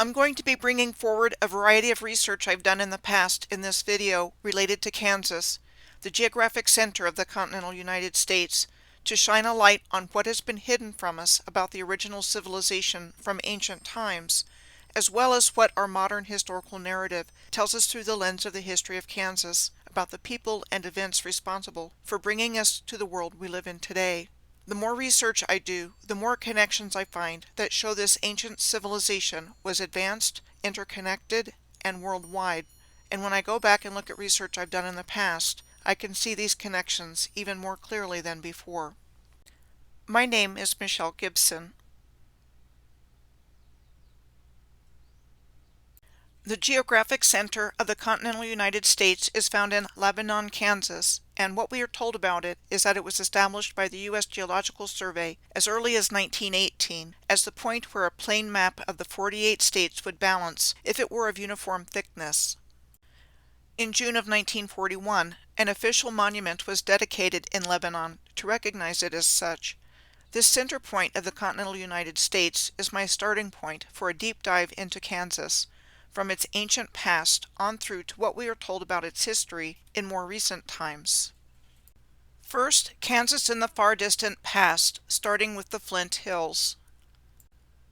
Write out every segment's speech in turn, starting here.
I'm going to be bringing forward a variety of research I've done in the past in this video related to Kansas, the geographic center of the continental United States, to shine a light on what has been hidden from us about the original civilization from ancient times, as well as what our modern historical narrative tells us through the lens of the history of Kansas about the people and events responsible for bringing us to the world we live in today. The more research I do, the more connections I find that show this ancient civilization was advanced, interconnected, and worldwide. And when I go back and look at research I've done in the past, I can see these connections even more clearly than before. My name is Michelle Gibson. The geographic center of the continental United States is found in Lebanon, Kansas, and what we are told about it is that it was established by the U.S. Geological Survey as early as 1918 as the point where a plane map of the 48 states would balance if it were of uniform thickness. In June of 1941, an official monument was dedicated in Lebanon to recognize it as such. This center point of the continental United States is my starting point for a deep dive into Kansas, from its ancient past on through to what we are told about its history in more recent times. First, Kansas in the far distant past, starting with the Flint Hills.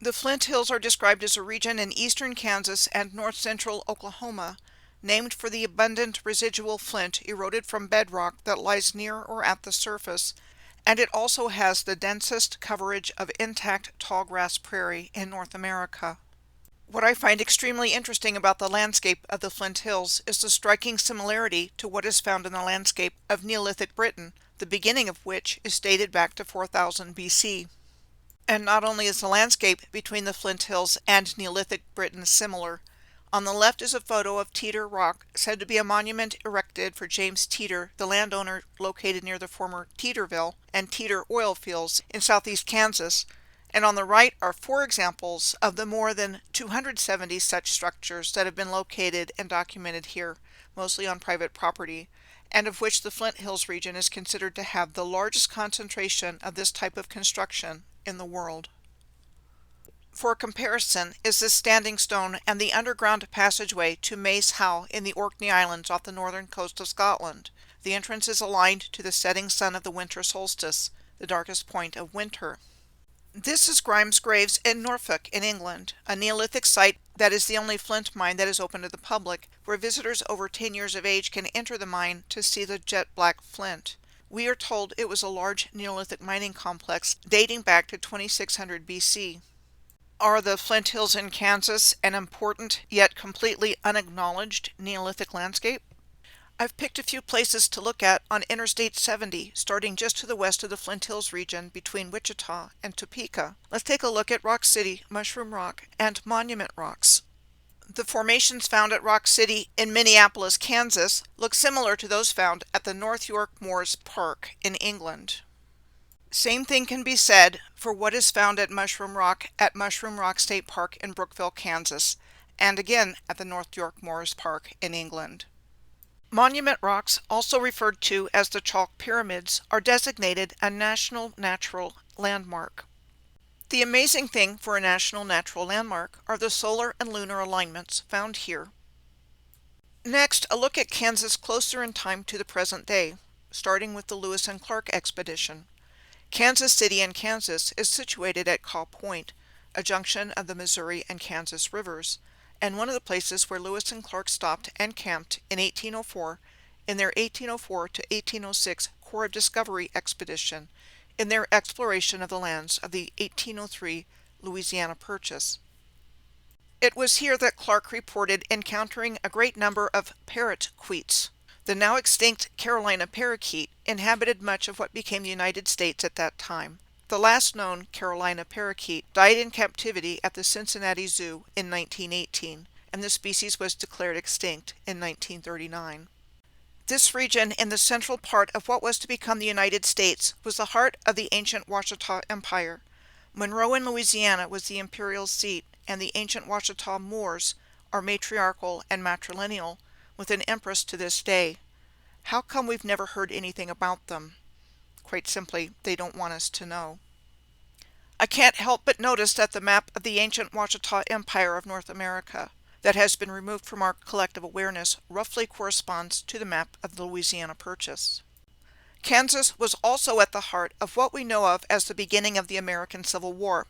The Flint Hills are described as a region in eastern Kansas and north-central Oklahoma, named for the abundant residual flint eroded from bedrock that lies near or at the surface, and it also has the densest coverage of intact tallgrass prairie in North America. What I find extremely interesting about the landscape of the Flint Hills is the striking similarity to what is found in the landscape of Neolithic Britain, the beginning of which is dated back to 4000 BC. And not only is the landscape between the Flint Hills and Neolithic Britain similar, on the left is a photo of Teeter Rock, said to be a monument erected for James Teeter, the landowner located near the former Teeterville and Teeter oil fields in southeast Kansas. And on the right are 4 examples of the more than 270 such structures that have been located and documented here, mostly on private property, and of which the Flint Hills region is considered to have the largest concentration of this type of construction in the world. For comparison is this standing stone and the underground passageway to Mace Howe in the Orkney Islands off the northern coast of Scotland. The entrance is aligned to the setting sun of the winter solstice, the darkest point of winter. This is Grimes Graves in Norfolk in England, a Neolithic site that is the only flint mine that is open to the public, where visitors over 10 years of age can enter the mine to see the jet black flint. We are told it was a large Neolithic mining complex dating back to 2600 BC. Are the Flint Hills in Kansas an important yet completely unacknowledged Neolithic landscape? I've picked a few places to look at on Interstate 70, starting just to the west of the Flint Hills region between Wichita and Topeka. Let's take a look at Rock City, Mushroom Rock, and Monument Rocks. The formations found at Rock City in Minneapolis, Kansas, look similar to those found at the North York Moors Park in England. Same thing can be said for what is found at Mushroom Rock State Park in Brookville, Kansas, and again at the North York Moors Park in England. Monument rocks, also referred to as the chalk pyramids, are designated a National Natural Landmark. The amazing thing for a National Natural Landmark are the solar and lunar alignments found here. Next, a look at Kansas closer in time to the present day, starting with the Lewis and Clark expedition. Kansas City in Kansas is situated at Kaw Point, a junction of the Missouri and Kansas rivers, and one of the places where Lewis and Clark stopped and camped in 1804 in their 1804 to 1806 Corps of Discovery expedition in their exploration of the lands of the 1803 Louisiana Purchase. It was here that Clark reported encountering a great number of parrot-queets. The now extinct Carolina parakeet inhabited much of what became the United States at that time. The last known Carolina parakeet died in captivity at the Cincinnati Zoo in 1918, and the species was declared extinct in 1939. This region in the central part of what was to become the United States was the heart of the ancient Wichita Empire. Monroe in Louisiana was the imperial seat, and the ancient Wichita Moors are matriarchal and matrilineal, with an empress to this day. How come we've never heard anything about them? Quite simply, they don't want us to know. I can't help but notice that the map of the ancient Wichita Empire of North America that has been removed from our collective awareness roughly corresponds to the map of the Louisiana Purchase. Kansas was also at the heart of what we know of as the beginning of the American Civil War.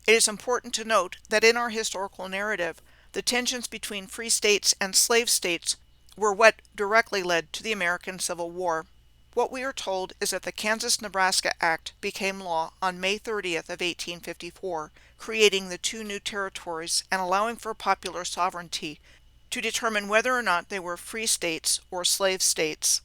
It is important to note that in our historical narrative, the tensions between free states and slave states were what directly led to the American Civil War. What we are told is that the Kansas-Nebraska Act became law on May 30th of 1854, creating the two new territories and allowing for popular sovereignty to determine whether or not they were free states or slave states.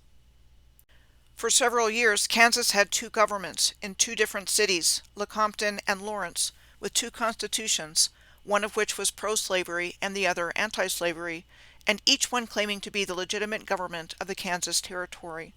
For several years, Kansas had two governments in two different cities, Lecompton and Lawrence, with two constitutions, one of which was pro-slavery and the other anti-slavery, and each one claiming to be the legitimate government of the Kansas Territory.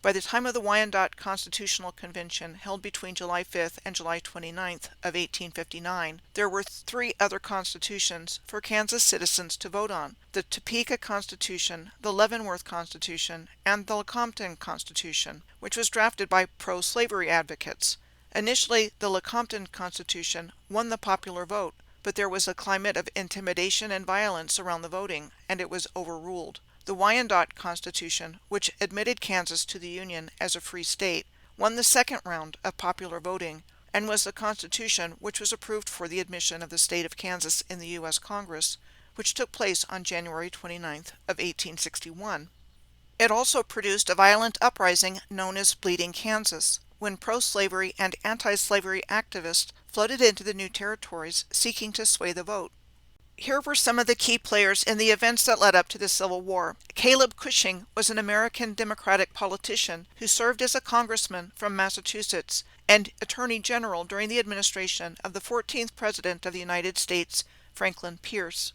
By the time of the Wyandotte Constitutional Convention, held between July 5th and July 29th of 1859, there were three other constitutions for Kansas citizens to vote on: the Topeka Constitution, the Leavenworth Constitution, and the Lecompton Constitution, which was drafted by pro-slavery advocates. Initially, the Lecompton Constitution won the popular vote, but there was a climate of intimidation and violence around the voting, and it was overruled. The Wyandotte Constitution, which admitted Kansas to the Union as a free state, won the second round of popular voting, and was the constitution which was approved for the admission of the state of Kansas in the U.S. Congress, which took place on January 29th of 1861. It also produced a violent uprising known as Bleeding Kansas, when pro-slavery and anti-slavery activists flooded into the new territories seeking to sway the vote. Here were some of the key players in the events that led up to the Civil War. Caleb Cushing was an American Democratic politician who served as a congressman from Massachusetts and attorney general during the administration of the 14th President of the United States, Franklin Pierce.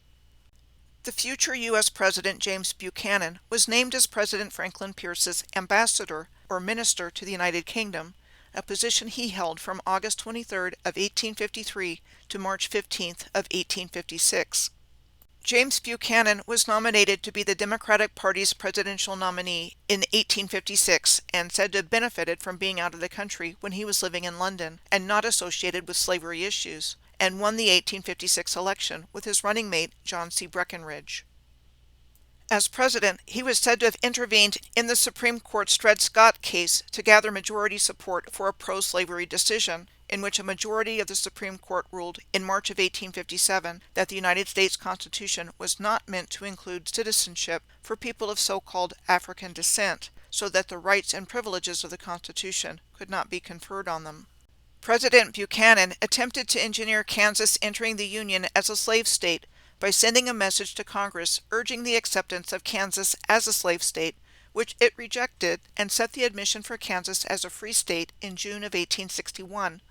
The future U.S. President James Buchanan was named as President Franklin Pierce's ambassador or minister to the United Kingdom, a position he held from August 23rd of 1853 to March 15th of 1856. James Buchanan was nominated to be the Democratic Party's presidential nominee in 1856 and said to have benefited from being out of the country when he was living in London and not associated with slavery issues, and won the 1856 election with his running mate John C. Breckinridge. As president, he was said to have intervened in the Supreme Court's Dred Scott case to gather majority support for a pro-slavery decision, in which a majority of the Supreme Court ruled in March of 1857 that the United States Constitution was not meant to include citizenship for people of so-called African descent, so that the rights and privileges of the Constitution could not be conferred on them. President Buchanan attempted to engineer Kansas entering the Union as a slave state by sending a message to Congress urging the acceptance of Kansas as a slave state, which it rejected, and set the admission for Kansas as a free state in June of 1861.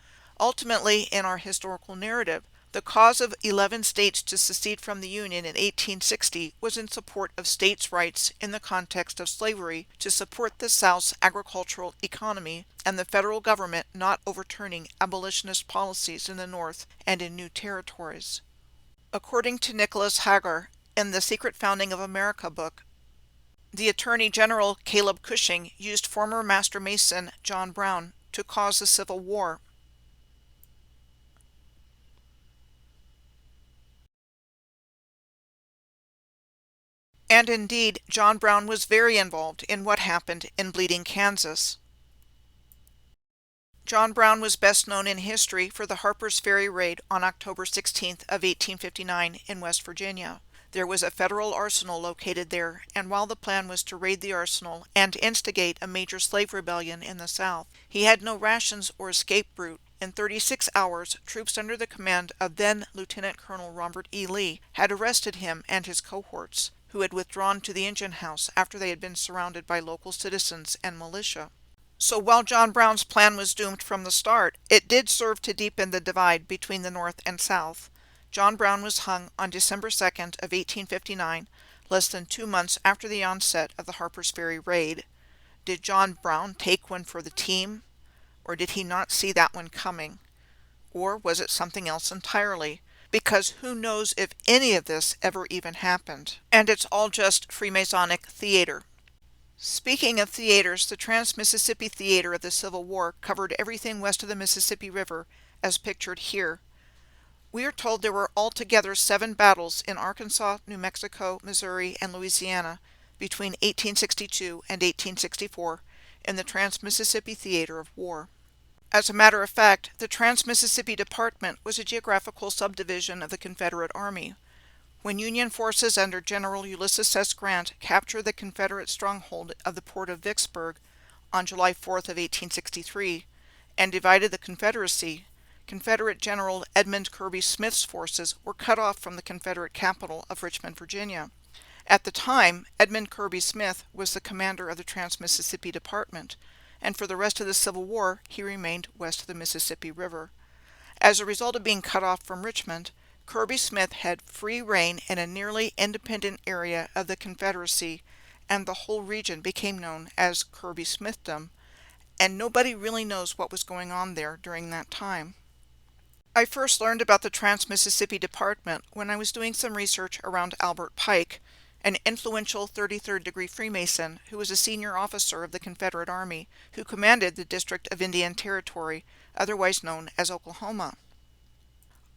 Ultimately, in our historical narrative, the cause of 11 states to secede from the Union in 1860 was in support of states' rights in the context of slavery to support the South's agricultural economy and the federal government not overturning abolitionist policies in the North and in new territories. According to Nicholas Hagar in the Secret Founding of America book, the Attorney General Caleb Cushing used former Master Mason John Brown to cause the Civil War. And indeed, John Brown was very involved in what happened in Bleeding Kansas. John Brown was best known in history for the Harper's Ferry raid on October 16th of 1859 in West Virginia. There was a federal arsenal located there, and while the plan was to raid the arsenal and instigate a major slave rebellion in the South, he had no rations or escape route. In 36 hours, troops under the command of then Lieutenant Colonel Robert E. Lee had arrested him and his cohorts, who had withdrawn to the engine house after they had been surrounded by local citizens and militia. So while John Brown's plan was doomed from the start, it did serve to deepen the divide between the North and South. John Brown was hung on December 2nd of 1859, less than 2 months after the onset of the Harper's Ferry raid. Did John Brown take one for the team? Or did he not see that one coming? Or was it something else entirely? Because who knows if any of this ever even happened? And it's all just Freemasonic theater. Speaking of theaters, the Trans-Mississippi Theater of the Civil War covered everything west of the Mississippi River as pictured here. We are told there were altogether 7 battles in Arkansas, New Mexico, Missouri, and Louisiana between 1862 and 1864 in the Trans-Mississippi Theater of War. As a matter of fact, the Trans-Mississippi Department was a geographical subdivision of the Confederate Army. When Union forces under General Ulysses S. Grant captured the Confederate stronghold of the port of Vicksburg on July 4th of 1863 and divided the Confederacy, Confederate General Edmund Kirby Smith's forces were cut off from the Confederate capital of Richmond, Virginia. At the time, Edmund Kirby Smith was the commander of the Trans-Mississippi Department, and for the rest of the Civil War he remained west of the Mississippi River. As a result of being cut off from Richmond, Kirby Smith had free rein in a nearly independent area of the Confederacy, and the whole region became known as Kirby Smithdom, and nobody really knows what was going on there during that time. I first learned about the Trans-Mississippi Department when I was doing some research around Albert Pike, an influential 33rd degree Freemason who was a senior officer of the Confederate Army who commanded the District of Indian Territory, otherwise known as Oklahoma.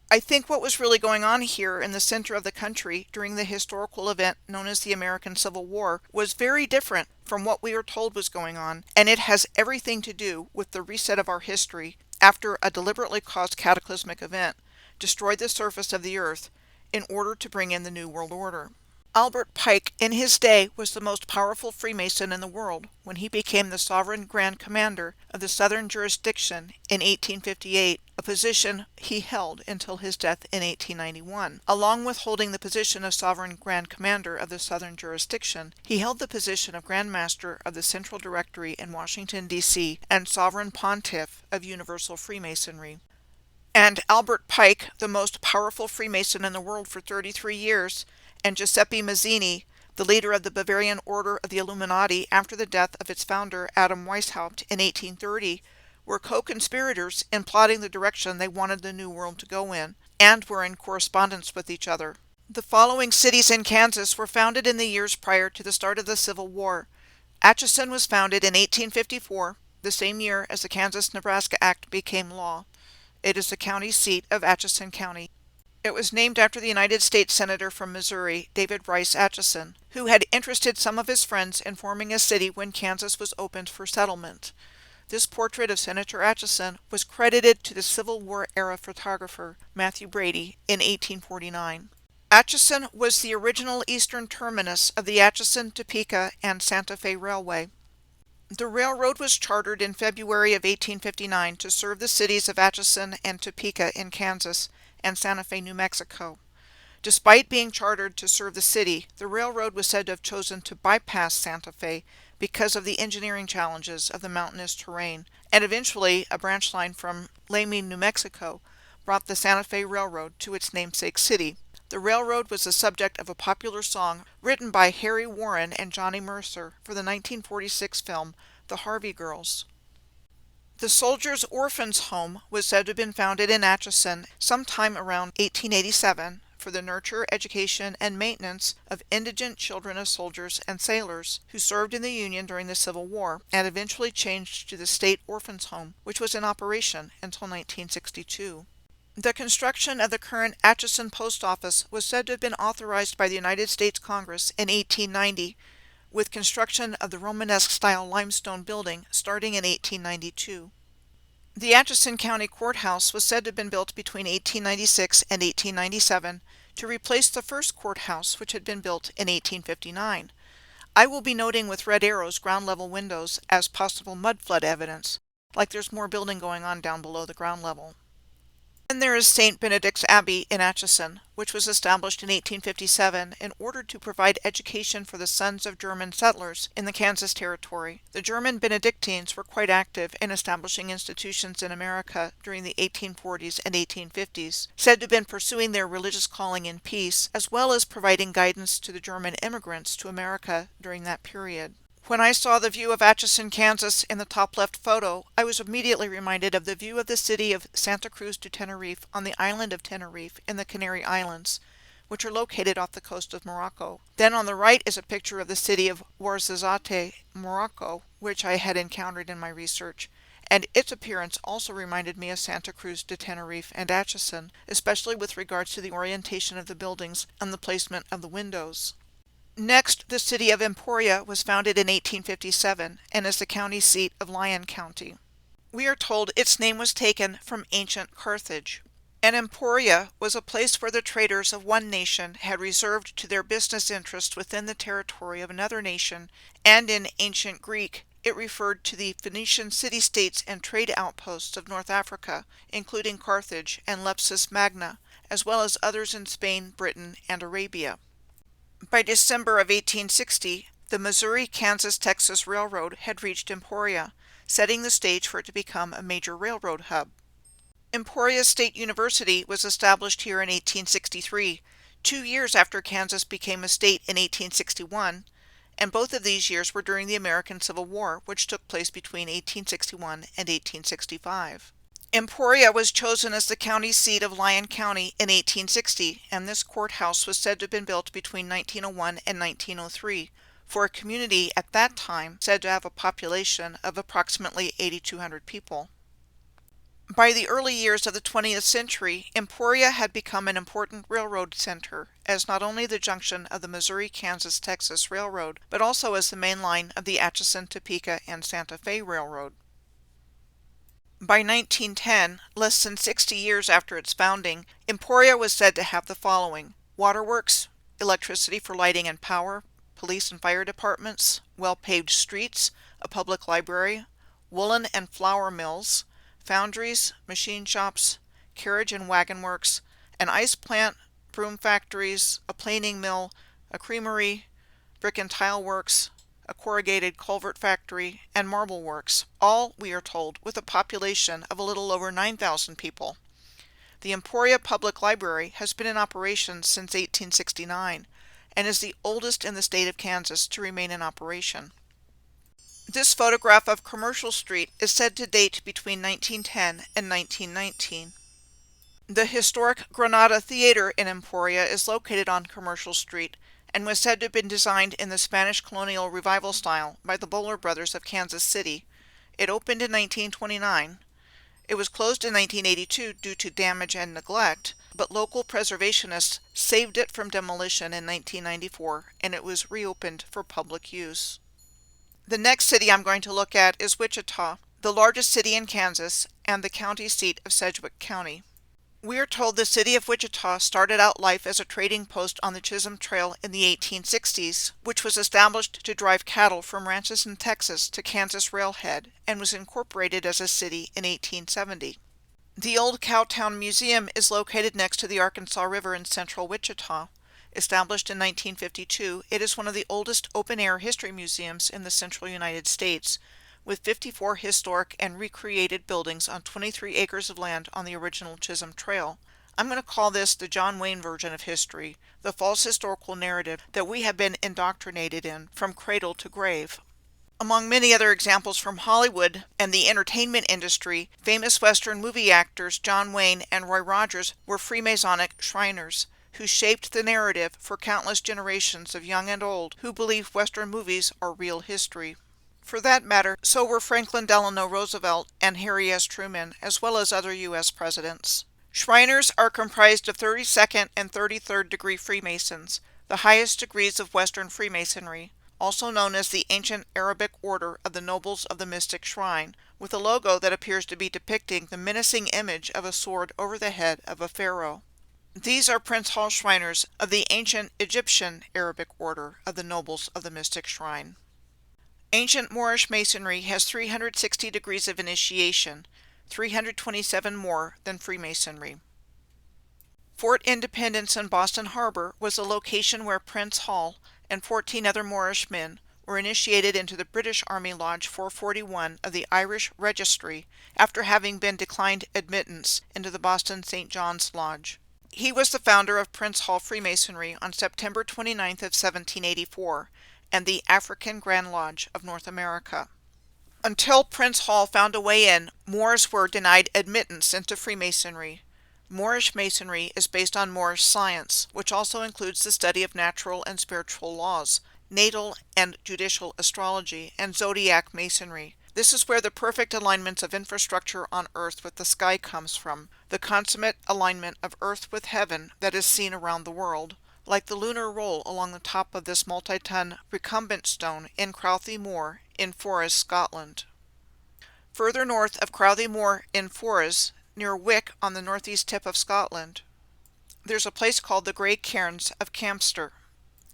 I think what was really going on here in the center of the country during the historical event known as the American Civil War was very different from what we are told was going on, and it has everything to do with the reset of our history after a deliberately caused cataclysmic event destroyed the surface of the earth in order to bring in the New World Order. Albert Pike, in his day, was the most powerful Freemason in the world when he became the Sovereign Grand Commander of the Southern Jurisdiction in 1858, a position he held until his death in 1891. Along with holding the position of Sovereign Grand Commander of the Southern Jurisdiction, he held the position of Grand Master of the Central Directory in Washington, D.C., and Sovereign Pontiff of Universal Freemasonry. And Albert Pike, the most powerful Freemason in the world for 33 years, and Giuseppe Mazzini, the leader of the Bavarian Order of the Illuminati after the death of its founder Adam Weishaupt in 1830, were co-conspirators in plotting the direction they wanted the New World to go in, and were in correspondence with each other. The following cities in Kansas were founded in the years prior to the start of the Civil War. Atchison was founded in 1854, the same year as the Kansas-Nebraska Act became law. It is the county seat of Atchison County. It was named after the United States Senator from Missouri, David Rice Atchison, who had interested some of his friends in forming a city when Kansas was opened for settlement. This portrait of Senator Atchison was credited to the Civil War-era photographer Matthew Brady in 1849. Atchison was the original eastern terminus of the Atchison, Topeka, and Santa Fe Railway. The railroad was chartered in February of 1859 to serve the cities of Atchison and Topeka in Kansas, and Santa Fe, New Mexico. Despite being chartered to serve the city, the railroad was said to have chosen to bypass Santa Fe because of the engineering challenges of the mountainous terrain, and eventually a branch line from Lamy, New Mexico, brought the Santa Fe Railroad to its namesake city. The railroad was the subject of a popular song written by Harry Warren and Johnny Mercer for the 1946 film The Harvey Girls. The Soldiers' Orphans Home was said to have been founded in Atchison sometime around 1887 for the nurture, education, and maintenance of indigent children of soldiers and sailors who served in the Union during the Civil War, and eventually changed to the State Orphans Home, which was in operation until 1962. The construction of the current Atchison Post Office was said to have been authorized by the United States Congress in 1890, with construction of the Romanesque-style limestone building starting in 1892. The Atchison County Courthouse was said to have been built between 1896 and 1897 to replace the first courthouse, which had been built in 1859. I will be noting with red arrows ground-level windows as possible mud flood evidence, like there's more building going on down below the ground level. And there is St. Benedict's Abbey in Atchison, which was established in 1857 in order to provide education for the sons of German settlers in the Kansas Territory. The German Benedictines were quite active in establishing institutions in America during the 1840s and 1850s, said to have been pursuing their religious calling in peace, as well as providing guidance to the German immigrants to America during that period. When I saw the view of Atchison, Kansas in the top left photo, I was immediately reminded of the view of the city of Santa Cruz de Tenerife on the island of Tenerife in the Canary Islands, which are located off the coast of Morocco. Then on the right is a picture of the city of Ouarzazate, Morocco, which I had encountered in my research, and its appearance also reminded me of Santa Cruz de Tenerife and Atchison, especially with regards to the orientation of the buildings and the placement of the windows. Next, the city of Emporia was founded in 1857 and is the county seat of Lyon County. We are told its name was taken from ancient Carthage. And Emporia was a place where the traders of one nation had reserved to their business interests within the territory of another nation, and in ancient Greek it referred to the Phoenician city-states and trade outposts of North Africa, including Carthage and Leptis Magna, as well as others in Spain, Britain, and Arabia. By December of 1860, the Missouri-Kansas-Texas Railroad had reached Emporia, setting the stage for it to become a major railroad hub. Emporia State University was established here in 1863, 2 years after Kansas became a state in 1861, and both of these years were during the American Civil War, which took place between 1861 and 1865. Emporia was chosen as the county seat of Lyon County in 1860, and this courthouse was said to have been built between 1901 and 1903 for a community at that time said to have a population of approximately 8,200 people. By the early years of the 20th century, Emporia had become an important railroad center, as not only the junction of the Missouri-Kansas-Texas Railroad, but also as the main line of the Atchison, Topeka, and Santa Fe Railroad. By 1910, less than 60 years after its founding, Emporia was said to have the following: waterworks, electricity for lighting and power, police and fire departments, well-paved streets, a public library, woolen and flour mills, foundries, machine shops, carriage and wagon works, an ice plant, broom factories, a planing mill, a creamery, brick and tile works, a corrugated culvert factory, and marble works, all, we are told, with a population of a little over 9,000 people. The Emporia Public Library has been in operation since 1869 and is the oldest in the state of Kansas to remain in operation. This photograph of Commercial Street is said to date between 1910 and 1919. The historic Granada Theater in Emporia is located on Commercial Street and was said to have been designed in the Spanish colonial revival style by the Bowler brothers of Kansas City. It opened in 1929. It was closed in 1982 due to damage and neglect, but local preservationists saved it from demolition in 1994, and it was reopened for public use. The next city I'm going to look at is Wichita, the largest city in Kansas and the county seat of Sedgwick County. We are told the city of Wichita started out life as a trading post on the Chisholm Trail in the 1860s, which was established to drive cattle from ranches in Texas to Kansas railhead, and was incorporated as a city in 1870. The old Cowtown Museum is located next to the Arkansas River in central Wichita. Established in 1952, it is one of the oldest open-air history museums in the central United States, with 54 historic and recreated buildings on 23 acres of land on the original Chisholm Trail. I'm going to call this the John Wayne version of history, the false historical narrative that we have been indoctrinated in from cradle to grave. Among many other examples from Hollywood and the entertainment industry, famous Western movie actors John Wayne and Roy Rogers were Freemasonic Shriners, who shaped the narrative for countless generations of young and old who believe Western movies are real history. For that matter, so were Franklin Delano Roosevelt and Harry S. Truman, as well as other U.S. presidents. Shriners are comprised of 32nd and 33rd degree Freemasons, the highest degrees of Western Freemasonry, also known as the Ancient Arabic Order of the Nobles of the Mystic Shrine, with a logo that appears to be depicting the menacing image of a sword over the head of a pharaoh. These are Prince Hall Shriners of the Ancient Egyptian Arabic Order of the Nobles of the Mystic Shrine. Ancient Moorish Masonry has 360 degrees of initiation, 327 more than Freemasonry. Fort Independence in Boston Harbor was a location where Prince Hall and 14 other Moorish men were initiated into the British Army Lodge 441 of the Irish Registry after having been declined admittance into the Boston St. John's Lodge. He was the founder of Prince Hall Freemasonry on September 29th of 1784 and the African Grand Lodge of North America. Until Prince Hall found a way in, Moors were denied admittance into Freemasonry. Moorish Masonry is based on Moorish science, which also includes the study of natural and spiritual laws, natal and judicial astrology, and zodiac masonry, This is where the perfect alignments of infrastructure on Earth with the sky comes from, the consummate alignment of Earth with heaven that is seen around the world, like the lunar roll along the top of this multi-ton recumbent stone in Crowthy Moor in Forres, Scotland. Further north of Crowthy Moor in Forres, near Wick on the northeast tip of Scotland, there's a place called the Grey Cairns of Campster.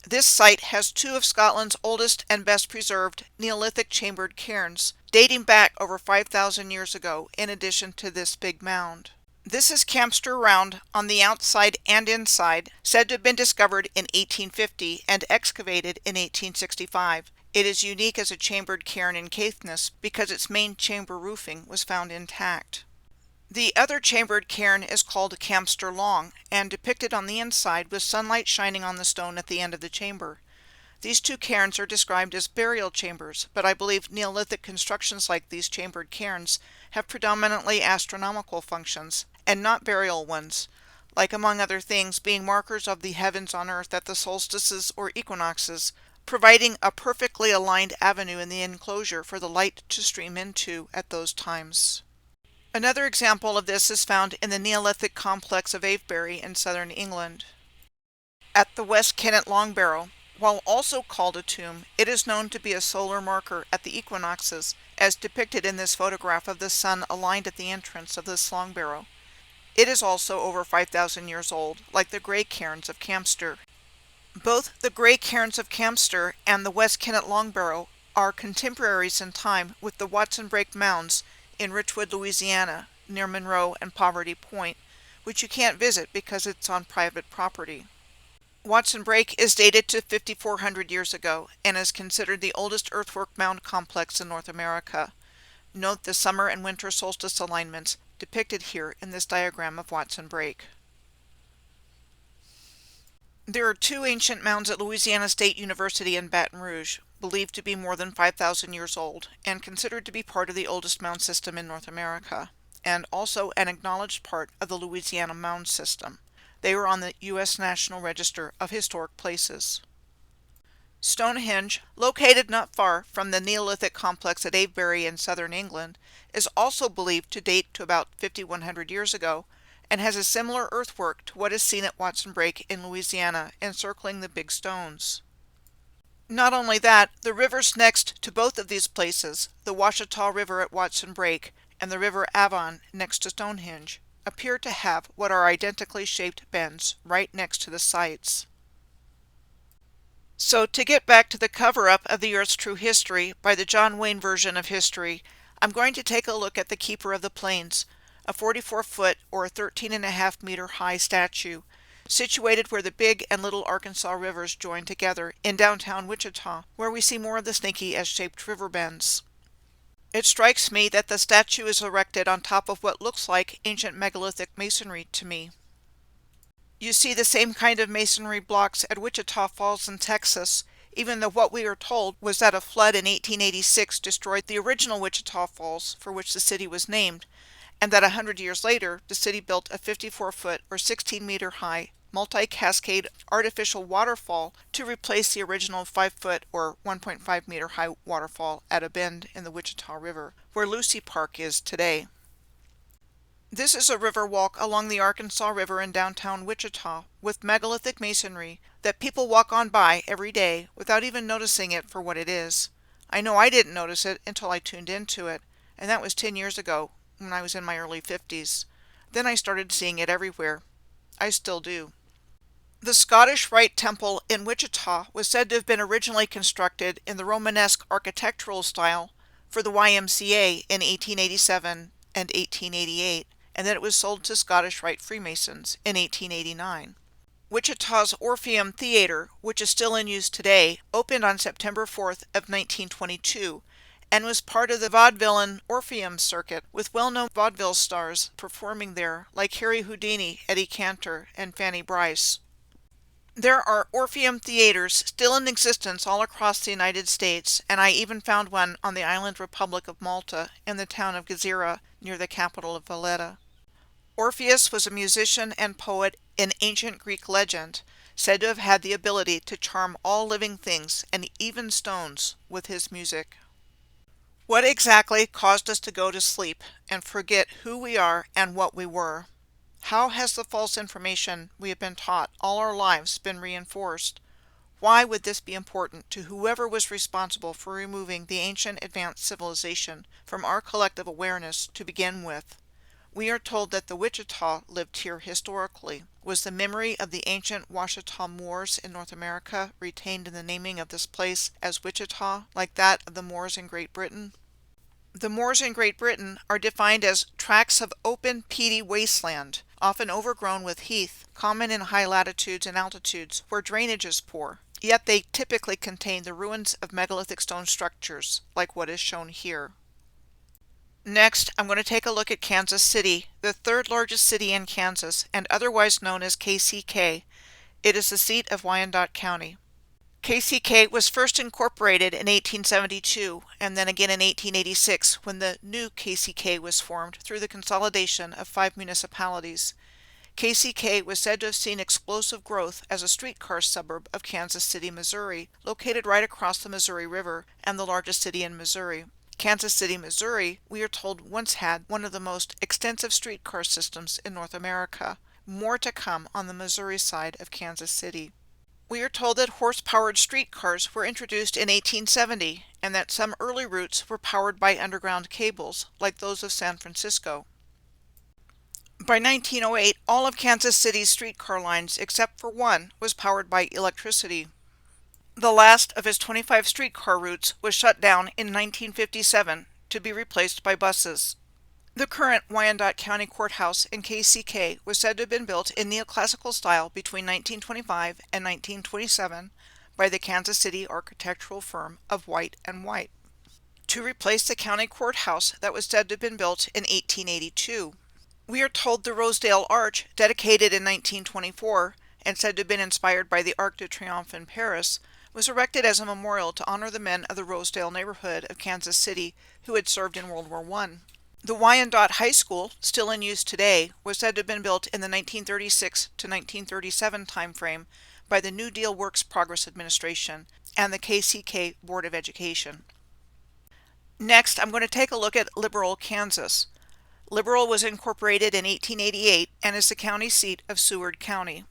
This site has two of Scotland's oldest and best preserved Neolithic chambered cairns, dating back over 5,000 years ago, in addition to this big mound. This is Campster Round on the outside and inside, said to have been discovered in 1850 and excavated in 1865. It is unique as a chambered cairn in Caithness because its main chamber roofing was found intact. The other chambered cairn is called Campster Long and depicted on the inside with sunlight shining on the stone at the end of the chamber. These two cairns are described as burial chambers, but I believe Neolithic constructions like these chambered cairns have predominantly astronomical functions and not burial ones, like among other things being markers of the heavens on earth at the solstices or equinoxes, providing a perfectly aligned avenue in the enclosure for the light to stream into at those times. Another example of this is found in the Neolithic complex of Avebury in southern England. At the West Kennet Long Barrow, while also called a tomb, it is known to be a solar marker at the equinoxes, as depicted in this photograph of the sun aligned at the entrance of this long barrow. It is also over 5,000 years old, like the Grey Cairns of Campster. Both the Grey Cairns of Campster and the West Kennet Long Barrow are contemporaries in time with the Watson Brake Mounds in Richwood, Louisiana, near Monroe and Poverty Point, which you can't visit because it's on private property. Watson Brake is dated to 5,400 years ago and is considered the oldest earthwork mound complex in North America. Note the summer and winter solstice alignments depicted here in this diagram of Watson Brake. There are two ancient mounds at Louisiana State University in Baton Rouge, believed to be more than 5,000 years old, and considered to be part of the oldest mound system in North America, and also an acknowledged part of the Louisiana Mound System. They were on the U.S. National Register of Historic Places. Stonehenge, located not far from the Neolithic complex at Avebury in southern England, is also believed to date to about 5,100 years ago, and has a similar earthwork to what is seen at Watson Brake in Louisiana, encircling the big stones. Not only that, the rivers next to both of these places, the Wichita River at Watson Brake and the River Avon next to Stonehenge, appear to have what are identically shaped bends right next to the sites. So to get back to the cover-up of the Earth's true history by the John Wayne version of history, I'm going to take a look at the Keeper of the Plains, a 44-foot or 13.5-meter high statue, situated where the Big and Little Arkansas rivers join together in downtown Wichita, where we see more of the snaky S-shaped river bends. It strikes me that the statue is erected on top of what looks like ancient megalithic masonry to me. You see the same kind of masonry blocks at Wichita Falls in Texas, even though what we are told was that a flood in 1886 destroyed the original Wichita Falls, for which the city was named, and that 100 years later the city built a 54-foot or 16-meter high multi-cascade artificial waterfall to replace the original 5-foot or 1.5-meter high waterfall at a bend in the Wichita River, where Lucy Park is today. This is a river walk along the Arkansas River in downtown Wichita with megalithic masonry that people walk on by every day without even noticing it for what it is. I know I didn't notice it until I tuned into it, and that was 10 years ago when I was in my early 50s. Then I started seeing it everywhere. I still do. The Scottish Rite Temple in Wichita was said to have been originally constructed in the Romanesque architectural style for the YMCA in 1887 and 1888, and that it was sold to Scottish Rite Freemasons in 1889. Wichita's Orpheum Theater, which is still in use today, opened on September 4th of 1922 and was part of the vaudevillain Orpheum circuit, with well-known vaudeville stars performing there like Harry Houdini, Eddie Cantor, and Fanny Brice. There are Orpheum theaters still in existence all across the United States, and I even found one on the island Republic of Malta in the town of Gezira near the capital of Valletta. Orpheus was a musician and poet in ancient Greek legend, said to have had the ability to charm all living things and even stones with his music. What exactly caused us to go to sleep and forget who we are and what we were? How has the false information we have been taught all our lives been reinforced? Why would this be important to whoever was responsible for removing the ancient advanced civilization from our collective awareness to begin with? We are told that the Wichita lived here historically. Was the memory of the ancient Washita Moors in North America retained in the naming of this place as Wichita, like that of the Moors in Great Britain? The moors in Great Britain are defined as tracts of open, peaty wasteland, often overgrown with heath, common in high latitudes and altitudes where drainage is poor. Yet they typically contain the ruins of megalithic stone structures, like what is shown here. Next, I'm going to take a look at Kansas City, the third largest city in Kansas, and otherwise known as KCK. It is the seat of Wyandotte County. KCK was first incorporated in 1872 and then again in 1886 when the new KCK was formed through the consolidation of 5 municipalities. KCK was said to have seen explosive growth as a streetcar suburb of Kansas City, Missouri, located right across the Missouri River and the largest city in Missouri. Kansas City, Missouri, we are told once had one of the most extensive streetcar systems in North America. More to come on the Missouri side of Kansas City. We are told that horse-powered streetcars were introduced in 1870 and that some early routes were powered by underground cables, like those of San Francisco. By 1908, all of Kansas City's streetcar lines, except for one, was powered by electricity. The last of its 25 streetcar routes was shut down in 1957 to be replaced by buses. The current Wyandotte County Courthouse in KCK was said to have been built in neoclassical style between 1925 and 1927 by the Kansas City architectural firm of White and White, to replace the county courthouse that was said to have been built in 1882. We are told the Rosedale Arch, dedicated in 1924 and said to have been inspired by the Arc de Triomphe in Paris, was erected as a memorial to honor the men of the Rosedale neighborhood of Kansas City who had served in World War I. The Wyandotte High School, still in use today, was said to have been built in the 1936 to 1937 timeframe by the New Deal Works Progress Administration and the KCK Board of Education. Next, I'm going to take a look at Liberal, Kansas. Liberal was incorporated in 1888 and is the county seat of Seward County.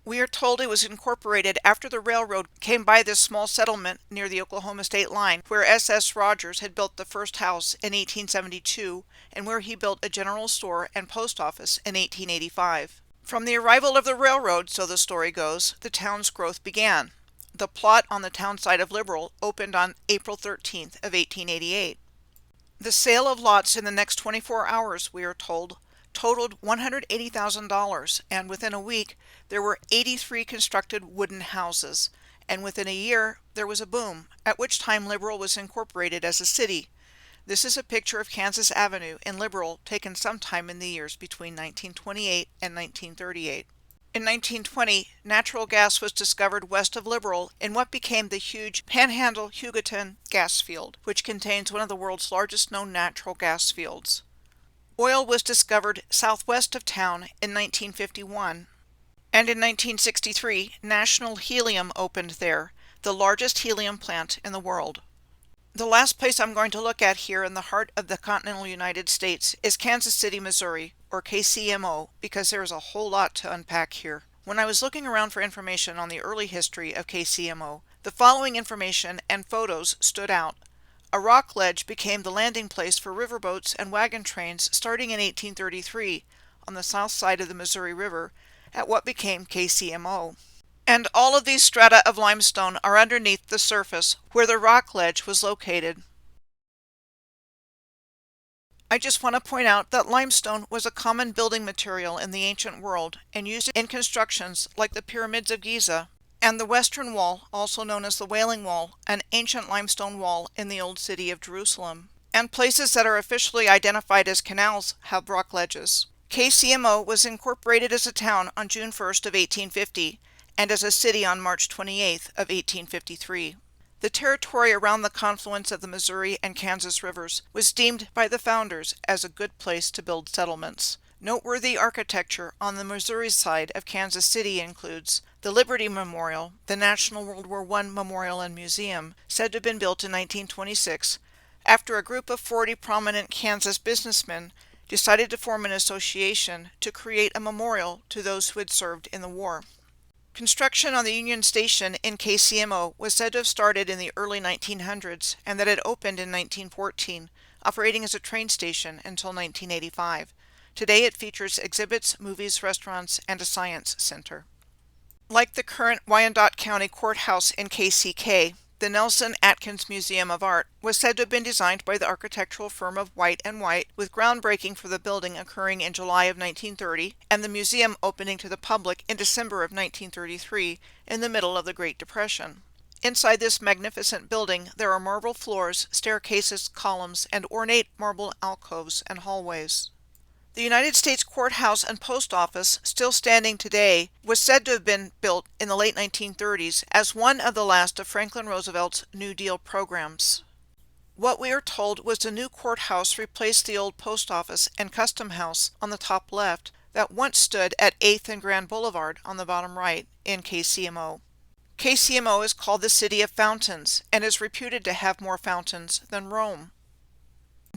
We are told it was incorporated after the railroad came by this small settlement near the Oklahoma state line, where S.S. Rogers had built the first house in 1872 and where he built a general store and post office in 1885. From the arrival of the railroad, so the story goes, the town's growth began. The plot on the town site of Liberal opened on April 13th of 1888. The sale of lots in the next 24 hours, we are told, totaled $180,000, and within a week there were 83 constructed wooden houses, and within a year there was a boom, at which time Liberal was incorporated as a city. This is a picture of Kansas Avenue in Liberal taken sometime in the years between 1928 and 1938. In 1920, natural gas was discovered west of Liberal in what became the huge Panhandle-Hugoton gas field, which contains one of the world's largest known natural gas fields. Oil was discovered southwest of town in 1951, and in 1963, National Helium opened there, the largest helium plant in the world. The last place I'm going to look at here in the heart of the continental United States is Kansas City, Missouri, or KCMO, because there is a whole lot to unpack here. When I was looking around for information on the early history of KCMO, the following information and photos stood out. A rock ledge became the landing place for riverboats and wagon trains starting in 1833 on the south side of the Missouri River at what became KCMO. And all of these strata of limestone are underneath the surface where the rock ledge was located. I just want to point out that limestone was a common building material in the ancient world and used in constructions like the pyramids of Giza and the Western Wall, also known as the Wailing Wall, an ancient limestone wall in the old city of Jerusalem. And places that are officially identified as canals have rock ledges. KCMO was incorporated as a town on June 1st of 1850 and as a city on March 28th of 1853. The territory around the confluence of the Missouri and Kansas rivers was deemed by the founders as a good place to build settlements. Noteworthy architecture on the Missouri side of Kansas City includes the Liberty Memorial, the National World War I Memorial and Museum, said to have been built in 1926, after a group of 40 prominent Kansas businessmen decided to form an association to create a memorial to those who had served in the war. Construction on the Union Station in KCMO was said to have started in the early 1900s and that it opened in 1914, operating as a train station until 1985. Today it features exhibits, movies, restaurants, and a science center. Like the current Wyandotte County Courthouse in KCK, the Nelson Atkins Museum of Art was said to have been designed by the architectural firm of White and White, with groundbreaking for the building occurring in July of 1930 and the museum opening to the public in December of 1933 in the middle of the Great Depression. Inside this magnificent building there are marble floors, staircases, columns, and ornate marble alcoves and hallways. The United States Courthouse and Post Office, still standing today, was said to have been built in the late 1930s as one of the last of Franklin Roosevelt's New Deal programs. What we are told was the new courthouse replaced the old post office and custom house on the top left that once stood at 8th and Grand Boulevard on the bottom right in KCMO. KCMO is called the City of Fountains and is reputed to have more fountains than Rome.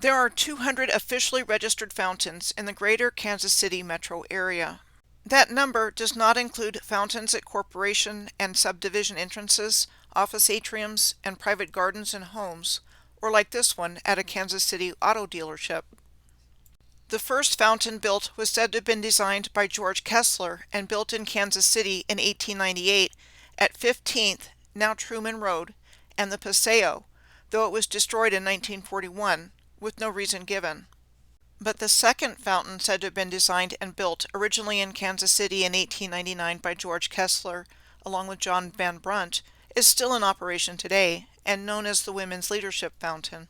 There are 200 officially registered fountains in the greater Kansas City metro area. That number does not include fountains at corporation and subdivision entrances, office atriums, and private gardens and homes, or like this one at a Kansas City auto dealership. The first fountain built was said to have been designed by George Kessler and built in Kansas City in 1898 at 15th, now Truman Road, and the Paseo, though it was destroyed in 1941. With no reason given. But the second fountain said to have been designed and built originally in Kansas City in 1899 by George Kessler, along with John Van Brunt, is still in operation today and known as the Women's Leadership Fountain.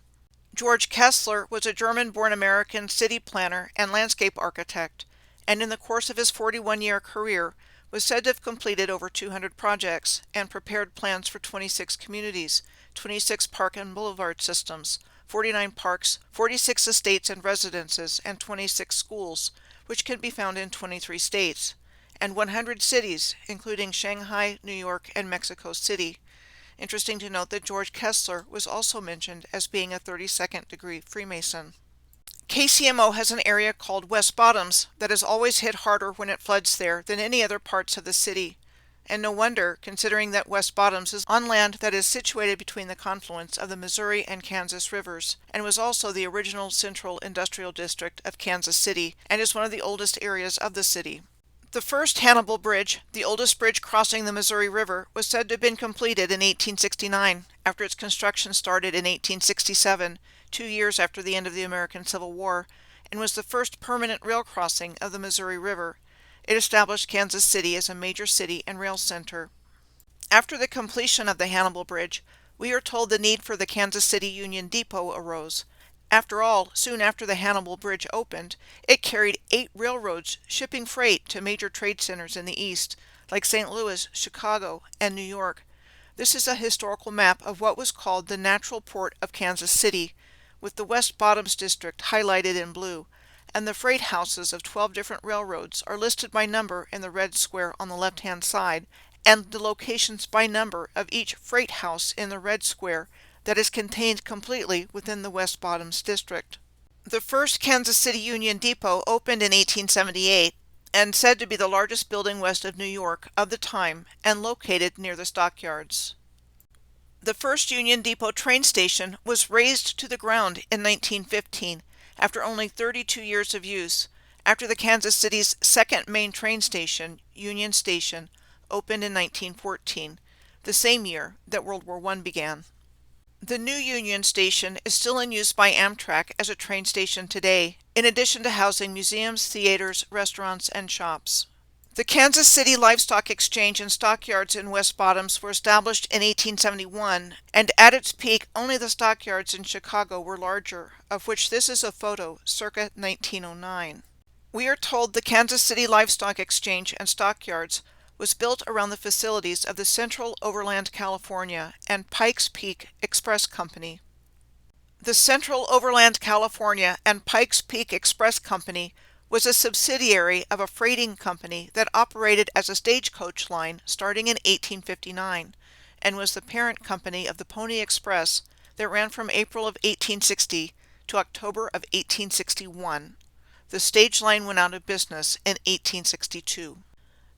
George Kessler was a German-born American city planner and landscape architect, and in the course of his 41-year career was said to have completed over 200 projects and prepared plans for 26 communities, 26 park and boulevard systems, 49 parks, 46 estates and residences, and 26 schools, which can be found in 23 states, and 100 cities, including Shanghai, New York, and Mexico City. Interesting to note that George Kessler was also mentioned as being a 32nd degree Freemason. KCMO has an area called West Bottoms that is always hit harder when it floods there than any other parts of the city. And no wonder, considering that West Bottoms is on land that is situated between the confluence of the Missouri and Kansas rivers, and was also the original central industrial district of Kansas City, and is one of the oldest areas of the city. The first Hannibal Bridge, the oldest bridge crossing the Missouri River, was said to have been completed in 1869, after its construction started in 1867, 2 years after the end of the American Civil War, and was the first permanent rail crossing of the Missouri River. It established Kansas City as a major city and rail center. After the completion of the Hannibal Bridge, we are told the need for the Kansas City Union Depot arose. After all, soon after the Hannibal Bridge opened, it carried 8 railroads shipping freight to major trade centers in the east, like St. Louis, Chicago, and New York. This is a historical map of what was called the natural port of Kansas City, with the West Bottoms district highlighted in blue, and the freight houses of 12 different railroads are listed by number in the red square on the left-hand side, and the locations by number of each freight house in the red square that is contained completely within the West Bottoms district. The first Kansas City Union Depot opened in 1878 and said to be the largest building west of New York of the time and located near the stockyards. The first Union Depot train station was razed to the ground in 1915 after only 32 years of use, after the Kansas City's second main train station, Union Station, opened in 1914, the same year that World War I began. The new Union Station is still in use by Amtrak as a train station today, in addition to housing museums, theaters, restaurants, and shops. The Kansas City Livestock Exchange and stockyards in West Bottoms were established in 1871, and at its peak only the stockyards in Chicago were larger, of which this is a photo circa 1909. We are told the Kansas City Livestock Exchange and stockyards was built around the facilities of the Central Overland California and Pikes Peak Express Company. The Central Overland California and Pikes Peak Express Company was a subsidiary of a freighting company that operated as a stagecoach line starting in 1859, and was the parent company of the Pony Express, that ran from April of 1860 to October of 1861. The stage line went out of business in 1862.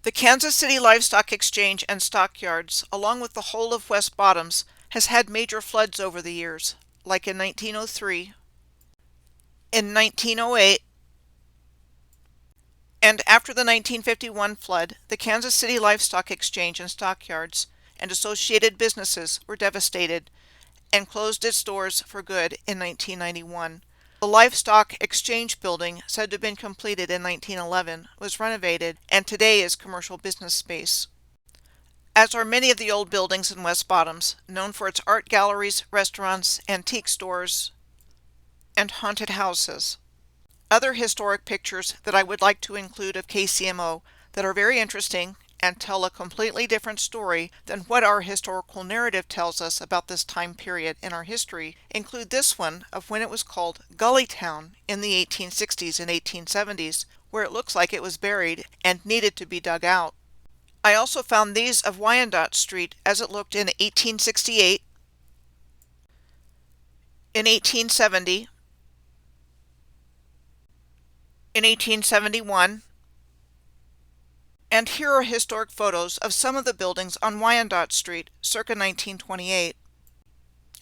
The Kansas City Livestock Exchange and Stockyards, along with the whole of West Bottoms, has had major floods over the years, like in 1903, in 1908, and after the 1951 flood, the Kansas City Livestock Exchange and Stockyards and associated businesses were devastated and closed its doors for good in 1991. The Livestock Exchange building, said to have been completed in 1911, was renovated and today is commercial business space. As are many of the old buildings in West Bottoms, known for its art galleries, restaurants, antique stores, and haunted houses. Other historic pictures that I would like to include of KCMO that are very interesting and tell a completely different story than what our historical narrative tells us about this time period in our history include this one of when it was called Gully Town in the 1860s and 1870s, where it looks like it was buried and needed to be dug out. I also found these of Wyandotte Street as it looked in 1868, in 1870, in 1871, and here are historic photos of some of the buildings on Wyandotte Street circa 1928.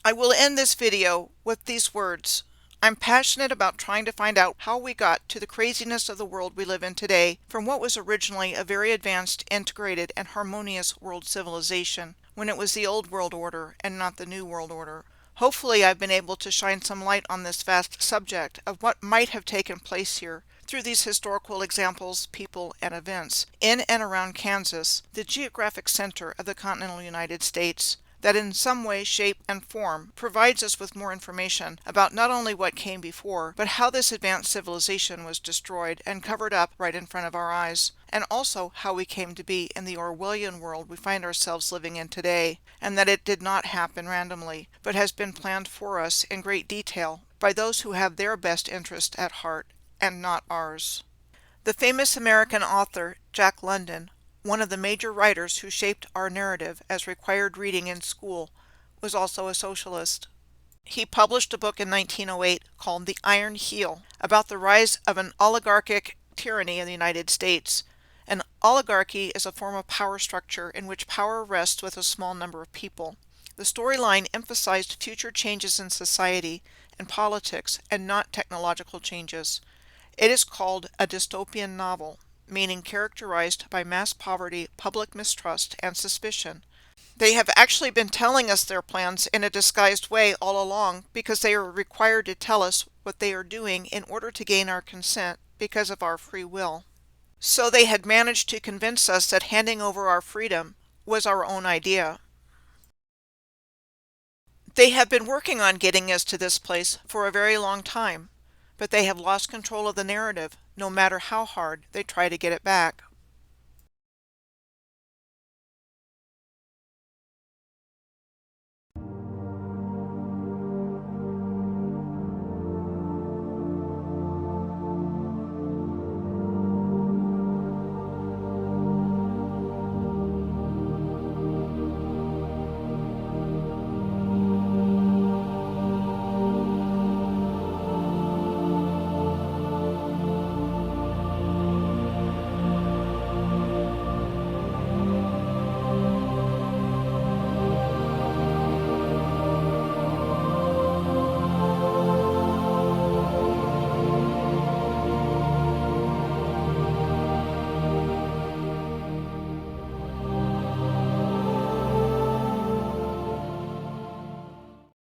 I will end this video with these words. I'm passionate about trying to find out how we got to the craziness of the world we live in today from what was originally a very advanced, integrated, and harmonious world civilization, when it was the old world order and not the new world order. Hopefully I've been able to shine some light on this vast subject of what might have taken place here through these historical examples, people, and events in and around Kansas, the geographic center of the continental United States, that in some way, shape, and form provides us with more information about not only what came before, but how this advanced civilization was destroyed and covered up right in front of our eyes, and also how we came to be in the Orwellian world we find ourselves living in today, and that it did not happen randomly, but has been planned for us in great detail by those who have their best interest at heart, and not ours. The famous American author Jack London, one of the major writers who shaped our narrative as required reading in school, was also a socialist. He published a book in 1908 called The Iron Heel, about the rise of an oligarchic tyranny in the United States. An oligarchy is a form of power structure in which power rests with a small number of people. The storyline emphasized future changes in society and politics and not technological changes. It is called a dystopian novel, meaning characterized by mass poverty, public mistrust, and suspicion. They have actually been telling us their plans in a disguised way all along because they are required to tell us what they are doing in order to gain our consent because of our free will. So they had managed to convince us that handing over our freedom was our own idea. They have been working on getting us to this place for a very long time, but they have lost control of the narrative, no matter how hard they try to get it back.